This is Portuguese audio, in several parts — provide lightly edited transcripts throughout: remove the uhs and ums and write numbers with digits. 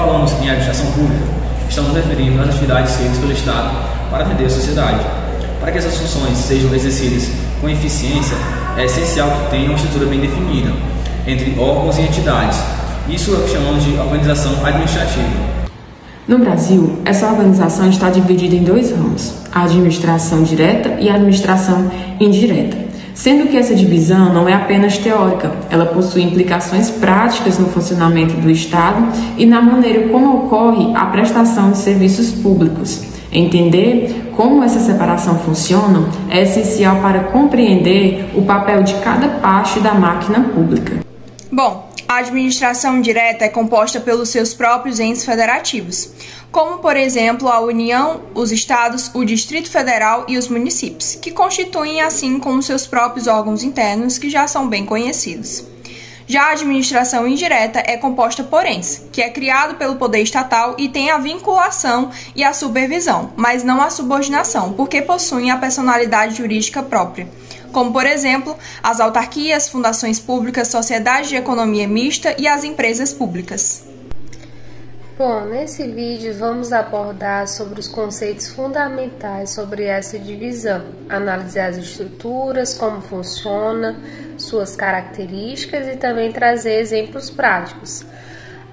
falamos em administração pública, estamos referindo às atividades feitas pelo Estado para atender a sociedade. Para que essas funções sejam exercidas com eficiência, é essencial que tenham uma estrutura bem definida entre órgãos e entidades. Isso é o que chamamos de organização administrativa. No Brasil, essa organização está dividida em dois ramos, a administração direta e a administração indireta. Sendo que essa divisão não é apenas teórica, ela possui implicações práticas no funcionamento do Estado e na maneira como ocorre a prestação de serviços públicos. Entender como essa separação funciona é essencial para compreender o papel de cada parte da máquina pública. Bom, a administração direta é composta pelos seus próprios entes federativos, como, por exemplo, a União, os estados, o Distrito Federal e os municípios, que constituem, assim como seus próprios órgãos internos, que já são bem conhecidos. Já a administração indireta é composta por entes, que é criado pelo poder estatal e tem a vinculação e a supervisão, mas não a subordinação, porque possuem a personalidade jurídica própria, como, por exemplo, as autarquias, fundações públicas, sociedades de economia mista e as empresas públicas. Bom, nesse vídeo vamos abordar sobre os conceitos fundamentais sobre essa divisão, analisar as estruturas, como funciona, suas características e também trazer exemplos práticos.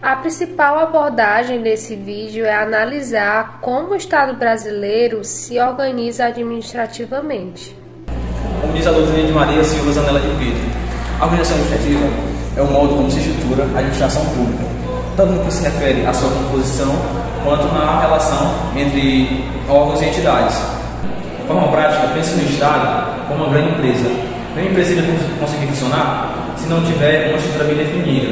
A principal abordagem desse vídeo é analisar como o Estado brasileiro se organiza administrativamente. Como diz a doutrina de Maria Silva Zanella de Pedro, a organização administrativa é o modo como se estrutura a administração pública, tanto no que se refere à sua composição, quanto na relação entre órgãos e entidades. De forma prática, pense no Estado como uma grande empresa. Nenhuma empresa irá conseguir funcionar se não tiver uma estrutura bem definida,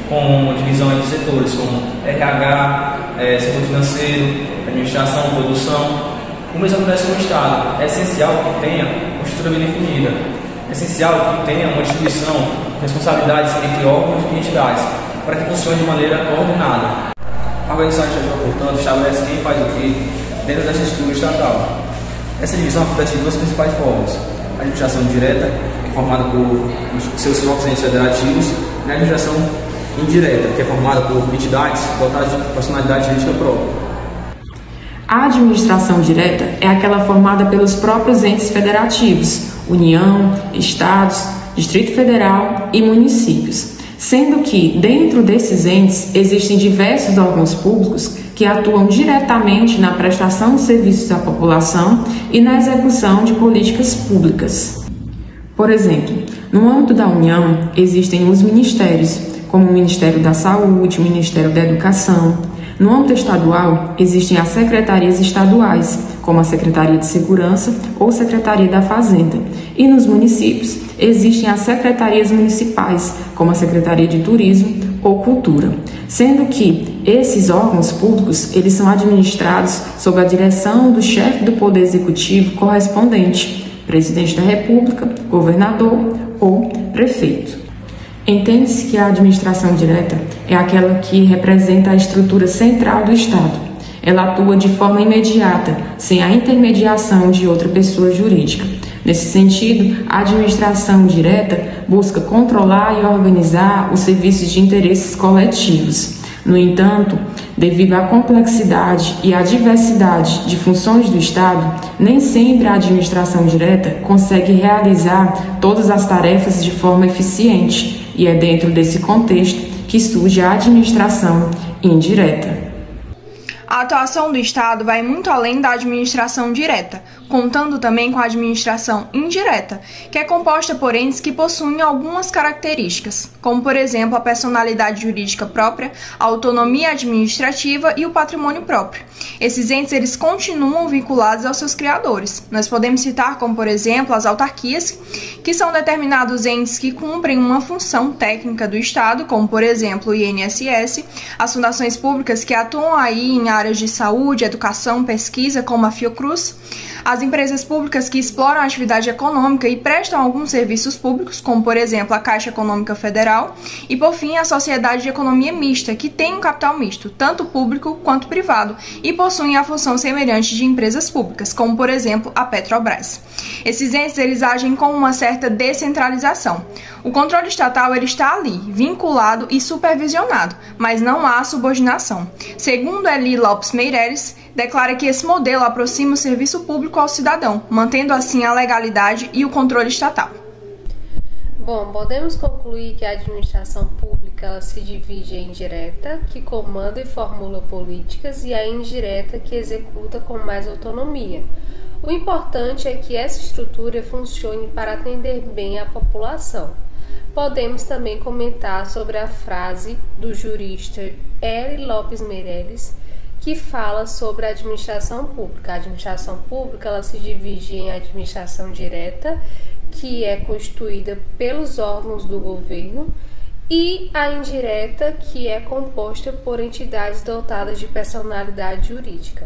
com uma divisão entre setores, como RH, setor financeiro, administração, produção. O mesmo acontece no Estado. É essencial que tenha uma estrutura bem definida. É essencial que tenha uma distribuição de responsabilidades entre órgãos e entidades, para que funcione de maneira coordenada. A organização administrativa, portanto, estabelece quem faz o que dentro dessa estrutura estatal. Essa divisão acontece de duas principais formas: a administração direta, que é formada por seus próprios entes federativos, e a administração indireta, que é formada por entidades dotadas de personalidade jurídica própria. A administração direta é aquela formada pelos próprios entes federativos, União, Estados, Distrito Federal e municípios, sendo que, dentro desses entes, existem diversos órgãos públicos que atuam diretamente na prestação de serviços à população e na execução de políticas públicas. Por exemplo, no âmbito da União, existem os ministérios, como o Ministério da Saúde, o Ministério da Educação. No âmbito estadual, existem as secretarias estaduais, como a Secretaria de Segurança ou Secretaria da Fazenda. E nos municípios, existem as secretarias municipais, como a Secretaria de Turismo ou Cultura. Sendo que esses órgãos públicos, eles são administrados sob a direção do chefe do Poder Executivo correspondente, presidente da República, governador ou prefeito. Entende-se que a administração direta é aquela que representa a estrutura central do Estado. Ela atua de forma imediata, sem a intermediação de outra pessoa jurídica. Nesse sentido, a administração direta busca controlar e organizar os serviços de interesses coletivos. No entanto, devido à complexidade e à diversidade de funções do Estado, nem sempre a administração direta consegue realizar todas as tarefas de forma eficiente. E é dentro desse contexto que surge a administração indireta. A atuação do Estado vai muito além da administração direta, contando também com a administração indireta, que é composta por entes que possuem algumas características, como, por exemplo, a personalidade jurídica própria, a autonomia administrativa e o patrimônio próprio. Esses entes eles continuam vinculados aos seus criadores. Nós podemos citar como, por exemplo, as autarquias, que são determinados entes que cumprem uma função técnica do Estado, como, por exemplo, o INSS, as fundações públicas que atuam aí em áreas de saúde, educação, pesquisa, como a Fiocruz, as empresas públicas que exploram a atividade econômica e prestam alguns serviços públicos, como, por exemplo, a Caixa Econômica Federal, e, por fim, a Sociedade de Economia Mista, que tem um capital misto, tanto público quanto privado, e possuem a função semelhante de empresas públicas, como, por exemplo, a Petrobras. Esses entes eles agem com uma certa descentralização. O controle estatal ele está ali, vinculado e supervisionado, mas não há subordinação. Segundo Eli Lopes Meireles, declara que esse modelo aproxima o serviço público ao cidadão, mantendo assim a legalidade e o controle estatal. Bom, podemos concluir que a administração pública ela se divide em direta, que comanda e formula políticas, e a indireta, que executa com mais autonomia. O importante é que essa estrutura funcione para atender bem a população. Podemos também comentar sobre a frase do jurista Eli Lopes Meireles, que fala sobre a administração pública. A administração pública ela se divide em administração direta, que é constituída pelos órgãos do governo, e a indireta, que é composta por entidades dotadas de personalidade jurídica.